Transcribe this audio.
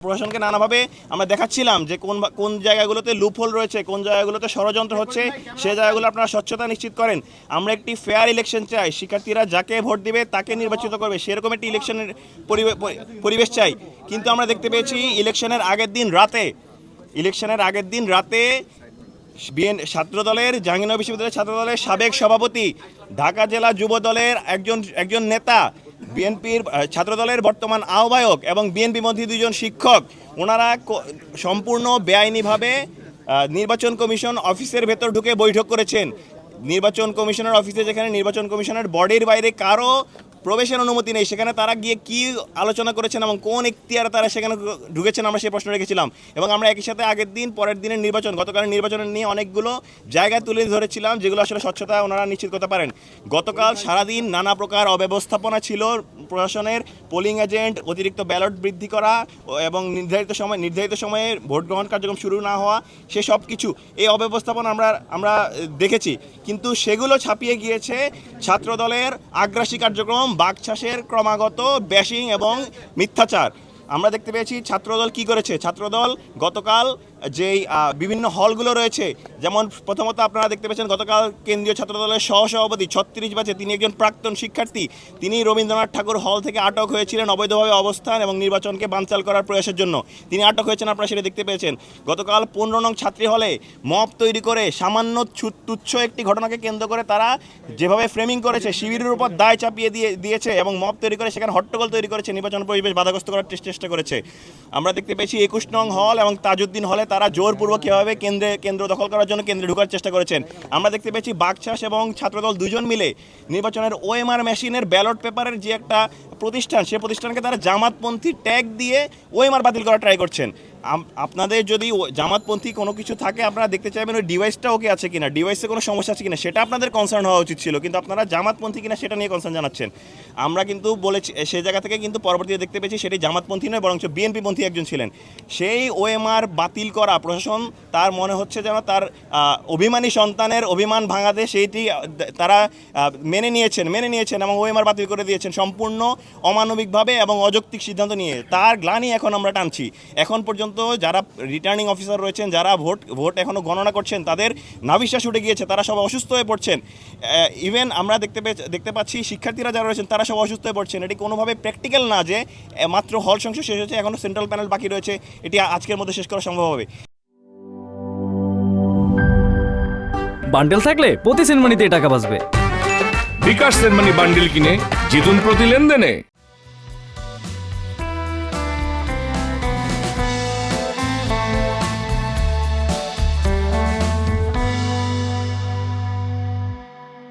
প্রশাসনকে নানাভাবে আমরা দেখাচ্ছিলাম যে কোন জায়গাগুলোতে লুপহোল রয়েছে, কোন জায়গাগুলোতে ষড়যন্ত্র হচ্ছে, সে জায়গাগুলো আপনারা স্বচ্ছতা নিশ্চিত করেন। আমরা একটি ফেয়ার ইলেকশন চাই, শিক্ষার্থীরা যাকে ভোট দিবে তাকে নির্বাচিত করবে, সেরকম একটি ইলেকশনের পরিবেশ চাই। কিন্তু আমরা দেখতে পেয়েছি ইলেকশনের আগের দিন রাতে ছাত্রদলের, জাহাঙ্গীরনগর বিশ্ববিদ্যালয়ের ছাত্রদলের সাবেক সভাপতি, ঢাকা জেলা যুব দলের একজন নেতা, বিএনপির ছাত্রদলের বর্তমান আহ্বায়ক এবং বিএনপি মন্ত্রী দুজন শিক্ষক, ওনারা সম্পূর্ণ বেআইনিভাবে নির্বাচন কমিশন অফিসের ভেতর ঢুকে বৈঠক করেছেন। নির্বাচন কমিশনের অফিসে, যেখানে নির্বাচন কমিশনের বডির বাইরে কারো প্রবেশের অনুমতি নেই, সেখানে তারা গিয়ে কি আলোচনা করেছেন এবং কোন এখতিয়ারে তারা সেখানে ঢুকেছেন, আমরা সেই প্রশ্ন রেখেছিলাম। এবং আমরা একই সাথে আগের দিন পরের দিনের নির্বাচন, গতকালের নির্বাচনের নিয়ে অনেকগুলো জায়গায় তুলে ধরেছিলাম যেগুলো আসলে স্বচ্ছতা ওনারা নিশ্চিত করতে পারেন। গতকাল সারাদিন নানা প্রকার অব্যবস্থাপনা ছিল প্রশাসনের, পোলিং এজেন্ট, অতিরিক্ত ব্যালট বৃদ্ধি করা এবং নির্ধারিত সময়ে ভোট গ্রহণ কার্যক্রম শুরু না হওয়া, সে সব কিছু এই অব্যবস্থাপনা আমরা দেখেছি। কিন্তু সেগুলো ছাপিয়ে গিয়েছে ছাত্রদলের আগ্রাসী কার্যক্রম, বাকছাসের ক্রমাগত ব্যাশিং এবং মিথ্যাচার। আমরা দেখতে পেয়েছি ছাত্রদল কি করেছে। ছাত্রদল গতকাল যেই বিভিন্ন হলগুলো রয়েছে, যেমন প্রথমত আপনারা দেখতে পেয়েছেন গতকাল কেন্দ্রীয় ছাত্রদলের সহসভাপতি 36 ব্যাচে, তিনি একজন প্রাক্তন শিক্ষার্থী, তিনি রবীন্দ্রনাথ ঠাকুর হল থেকে আটক হয়েছিলেন অবৈধভাবে অবস্থান এবং নির্বাচনকে বানচাল করার প্রয়াসের জন্য। তিনি আটক হয়েছেন, আপনারা সেটা দেখতে পেয়েছেন। গতকাল 15 নং ছাত্রী হলে মব তৈরি করে সামান্য তুচ্ছ একটি ঘটনাকে কেন্দ্র করে তারা যেভাবে ফ্রেমিং করেছে, শিবিরের উপর দায় চাপিয়ে দিয়েছে এবং মব তৈরি করে সেখানে হট্টগোল তৈরি করেছে, নির্বাচন পরিবেশ বাধাগ্রস্ত করার চেষ্টা করেছে। আমরা দেখতে পেয়েছি 21 নং হল এবং তাজউদ্দিন হলে তারা জোরপূর্বক কীভাবে কেন্দ্র দখল করার জন্য কেন্দ্রে ঢোকার চেষ্টা করেছেন। আমরা দেখতে পেয়েছি বাকছাস এবং ছাত্রদল দুজন মিলে নির্বাচনের ওএমআর মেশিনের ব্যালট পেপারের যে একটা প্রতিষ্ঠান, সে প্রতিষ্ঠানকে তারা জামাতপন্থী ট্যাগ দিয়ে ওএমআর বাতিল করার ট্রাই করছেন। আপনাদের যদি জামাতপন্থী কোনো কিছু থাকে, আপনারা দেখতে চাইবেন ওই ডিভাইসটা ওকে আছে কিনা, ডিভাইসে কোনো সমস্যা আছে কিনা, সেটা আপনাদের কনসার্ন হওয়া উচিত ছিল। কিন্তু আপনারা জামাতপন্থী কিনা সেটা নিয়ে কনসার্ন জানাচ্ছেন। আমরা কিন্তু বলেছি সেই জায়গা থেকে, কিন্তু পরবর্তীতে দেখতে পেয়েছি সেটি জামাতপন্থী নয়, বরঞ্চ বিএনপিপন্থী একজন ছিলেন। সেই ওএমআর বাতিল করা প্রশাসন, তার মনে হচ্ছে যেন তার অভিমানী সন্তানের অভিমান ভাঙাতে সেইটি তারা মেনে নিয়েছেন এবং ওএমআর বাতিল করে দিয়েছেন সম্পূর্ণ অমানবিকভাবে এবং অযৌক্তিক সিদ্ধান্ত নিয়ে। তার গ্লানি এখন আমরা টানছি। এখন পর্যন্ত যারা রিটার্নিং অফিসার রয়েছেন, যারা ভোট এখনও গণনা করছেন, তাদের নাভিশ্বাস উঠে গিয়েছে, তারা সব অসুস্থ হয়ে পড়ছেন। ইভেন আমরা দেখতে পাচ্ছি শিক্ষার্থীরা যারা রয়েছেন তারা সব অসুস্থ হয়ে পড়ছেন। এটি কোনোভাবে প্র্যাকটিক্যাল না যে মাত্র হল সংখ্যা শেষ হয়েছে, এখনও সেন্ট্রাল প্যানেল বাকি রয়েছে, এটি আজকের মধ্যে শেষ করা সম্ভব হবে। বান্ডেল থাকলে প্রতি সেনমানিতে টাকা বাঁচবে। বিকাশ সেনমানি বান্ডেল কিনে জিতুন প্রতি লেনদেনে।